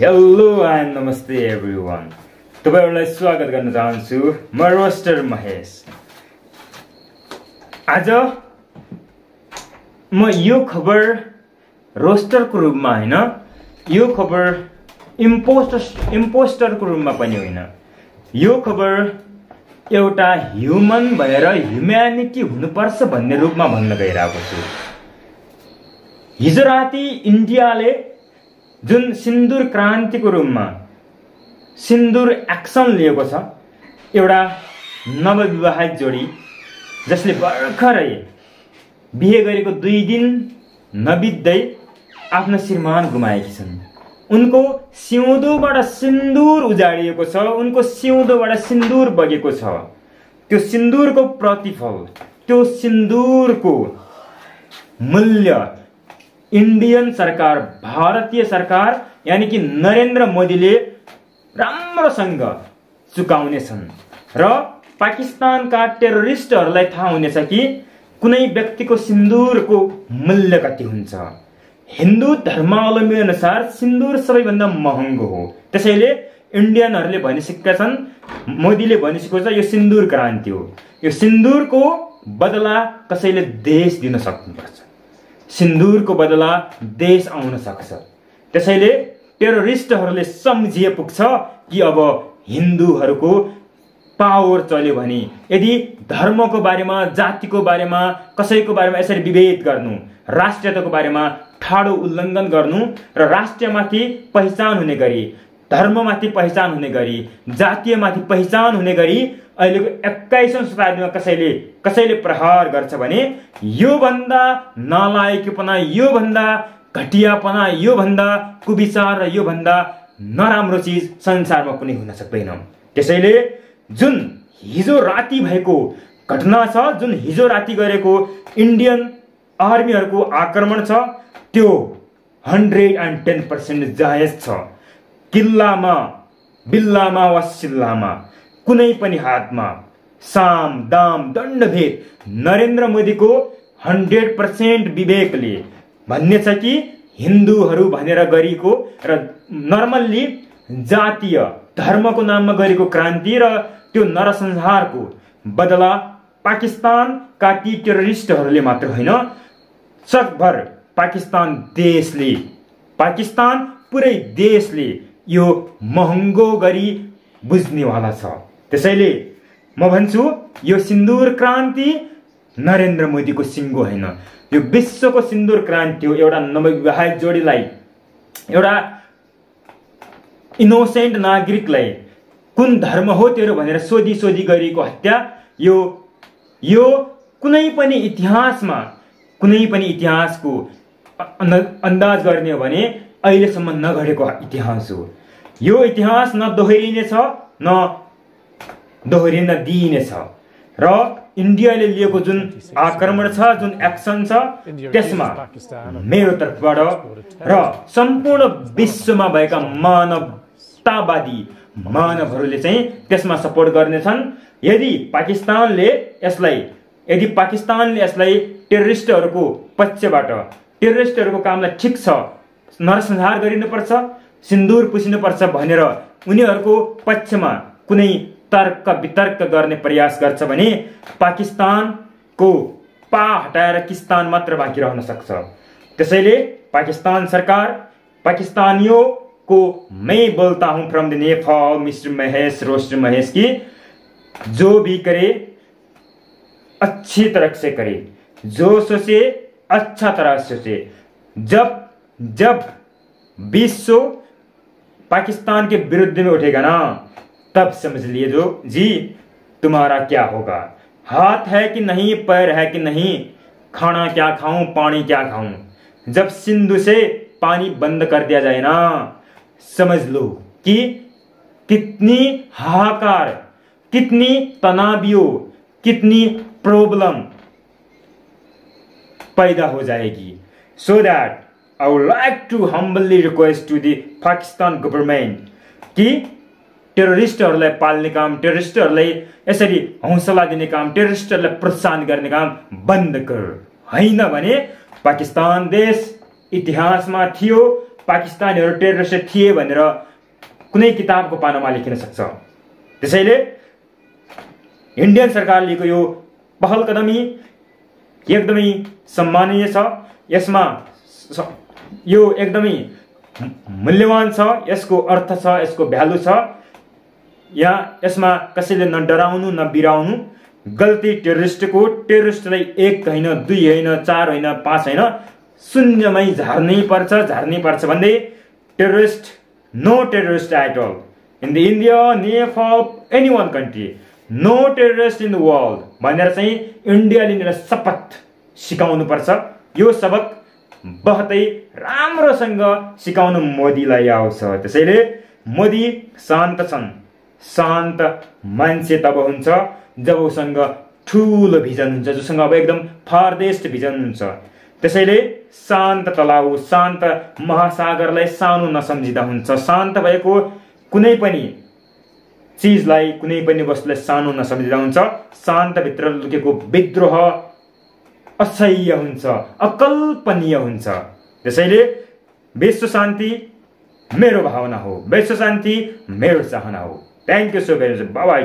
Hello and नमस्ते everyone. तपाईहरुलाई स्वागत गर्न चाहन्छु। म रोस्टर महेश। आज म यो खबर रोस्टरको रूपमा हैन, यो खबर इम्पोस्टरको रूपमा पनि होइन, यो खबर एउटा ह्युमन भएर ह्युम्यानिटी हुनुपर्छ भन्ने रूपमा भन्न गइरहेको छु। हिजो राति इन्डियाले जुन सिन्दूर क्रान्तिको रूपमा सिन्दूर एक्सन लिएको छ, एउटा नवविवाहित जोडी जसले भर्खरै बिहे गरेको 2 दिन नबित्दै आफ्नो श्रीमान गुमाएकी छन्। उनको सिउँदोबाट सिन्दूर उजाडिएको छ, उनको सिउँदोबाट सिन्दूर बगेको छ। त्यो सिन्दूरको प्रतिफल, त्यो सिन्दूरको मूल्य इन्डियन सरकार, भारतीय सरकार यानी कि नरेन्द्र मोदीले राम्रोसँग चुकाउने छन् र पाकिस्तानका टेरोरिस्टहरूलाई थाहा हुनेछ कि कुनै व्यक्तिको सिन्दूरको मूल्य कति हुन्छ। हिन्दू धर्मावलम्बी अनुसार सिन्दूर सबैभन्दा महँगो हो। त्यसैले इन्डियनहरूले भनिसकेका छन्, मोदीले भनिसकेको छ, यो सिन्दूर क्रान्ति हो। यो सिन्दूरको बदला कसैले देश दिन सक्नुपर्छ, सिन्दूरको बदला देश आउन सक्छ। त्यसैले टेरोरिस्टहरूले सम्झिए पुग्छ कि अब हिन्दूहरूको पावर चल्यो भने, यदि धर्मको बारेमा, जातिको बारेमा, कसैको बारेमा यसरी विभेद गर्नु, राष्ट्रियताको बारेमा ठाडो उल्लङ्घन गर्नु र राष्ट्रमाथि पहिचान हुने गरी, धर्ममाथि पहिचान हुने गरी, जातीयमाथि पहिचान हुने गरी अहिलेको 21औं शताब्दीमा कसैले प्रहार गर्छ भने यो भन्दा नालायकपना, यो भन्दा घटियापना, यो भन्दा कुविचार र यो भन्दा नराम्रो चीज संसारमा कुनै हुन सक्दैन। त्यसैले जुन हिजो राति भएको घटना छ, जुन हिजो राति गरेको इन्डियन आर्मीहरूको आक्रमण छ, त्यो 110% जायज छ। किल्लामा, बिल्लामा वा सिल्लामा कुनै पनि हातमा साम दाम दण्डभेद नरेन्द्र मोदीको 100% विवेकले भन्ने छ कि हिन्दूहरू भनेर गरेको र नर्मल्ली जातीय धर्मको नाममा गरेको क्रान्ति र त्यो नरसंहारको बदला पाकिस्तानका ती टेरोरिस्टहरूले मात्र होइन, सकभर पाकिस्तान देशले, पाकिस्तान पुरै देशले यो महँगो गरी बुझ्नेवाला छ। त्यसैले म भन्छु, यो सिन्दूर क्रान्ति नरेन्द्र मोदीको सिङ्गो होइन, यो विश्वको सिन्दूर क्रान्ति हो। एउटा नवविवाहित जोडीलाई, एउटा इनोसेन्ट नागरिकलाई कुन धर्म हो तेरो भनेर सोधी गरिएको हत्या, यो कुनै पनि इतिहासमा, कुनै पनि इतिहासको अन्दाज गर्ने हो भने अहिलेसम्म नघटेको इतिहास हो। यो इतिहास न दोहोरिनेछ, न दोहोरिन दिइनेछ। र इन्डियाले लिएको जुन आक्रमण छ, जुन एक्सन छ, त्यसमा मेरो तर्फबाट र सम्पूर्ण विश्वमा भएका मानवतावादी मानवहरूले चाहिँ त्यसमा सपोर्ट गर्नेछन्। यदि पाकिस्तानले यसलाई टेरोरिस्टहरूको पक्षबाट, टेरोरिस्टहरूको कामलाई ठिक छ, नरसंहार गरिनुपर्छ, सिन्दूर पुसिनुपर्छ भनेर उनीहरूको पक्षमा कुनै तर्क वितर्क गर्ने प्रयास गर्छ भने पाकिस्तानको पा हटाएर किस्तान मात्र बाँकी रहन सक्छ। त्यसैले पाकिस्तान सरकार, पाकिस्तानियों को मैं बोलता हूं from the name of mister Mahesh, रोस्टर महेश की जो भी करे अच्छी तरह से करे, जो सोचे अच्छा तरह से सोचे। जब विश्व पाकिस्तान के विरुद्ध में उठेगा ना, तब समझ लिए जो जी तुम्हारा क्या होगा। हाथ है कि नहीं, पैर है कि नहीं, खाना क्या खाऊं, पानी क्या खाऊं। जब सिंधु से पानी बंद कर दिया जाए ना, समझ लो कि कितनी हाहाकार, कितनी तनावियों, कितनी प्रॉब्लम पैदा हो जाएगी। So that I would like to humbly request to the Pakistan government कि टेरोरिस्टहरूलाई पाल्ने काम, टेरोरिस्टहरूलाई यसरी हौसला दिने काम, टेरोरिस्टहरूलाई प्रोत्साहन गर्ने काम बन्द गर। हैन भने पाकिस्तान देश इतिहासमा थियो पाकिस्तानीहरू टेररिस्ट थिए भनेर कुनै किताबको पानामा लेखिन सक्छ। त्यसैले इन्डियन सरकारले यो पहल कदमी एकदमै सम्माननीय छ। यसमा यो एकदमै मूल्यवान छ, यसको अर्थ छ, यसको भ्यालु छ। यसमा कसैले न डराउनु न बिराउनु। गल्ती टेररिस्टलाई 1 होइन 2 होइन 4 होइन 5 होइन, शून्यमै झार्नै पर्छ भन्दै no terrorist at all in the India, Nepal, any one country, no terrorist in the world भनेर चाहिँ इन्डियाले शपथ सिकाउनु पर्छ। यो सबक बहतै राम्रोसँग सिकाउनु मोदीलाई आउँछ। त्यसैले मोदी शान्त छन्। शान्त मान्छे तब हुन्छ जब उसँग ठुलो भिजन हुन्छ, जोसँग अब एकदम फारदेस्ट भिजन हुन्छ। त्यसैले शान्त तलाउ, शान्त महासागरलाई सानो नसम्झिँदा हुन्छ। शान्त भएको कुनै पनि चिजलाई, कुनै पनि वस्तुलाई सानो नसम्झिँदा हुन्छ। शान्तभित्र लुकेको विद्रोह असह्य हुन्छ, अकल्पनीय हुन्छ। त्यसैले विश्व शान्ति मेरो भावना हो, विश्व शान्ति मेरो चाहना हो। Thank you so very much. Bye bye.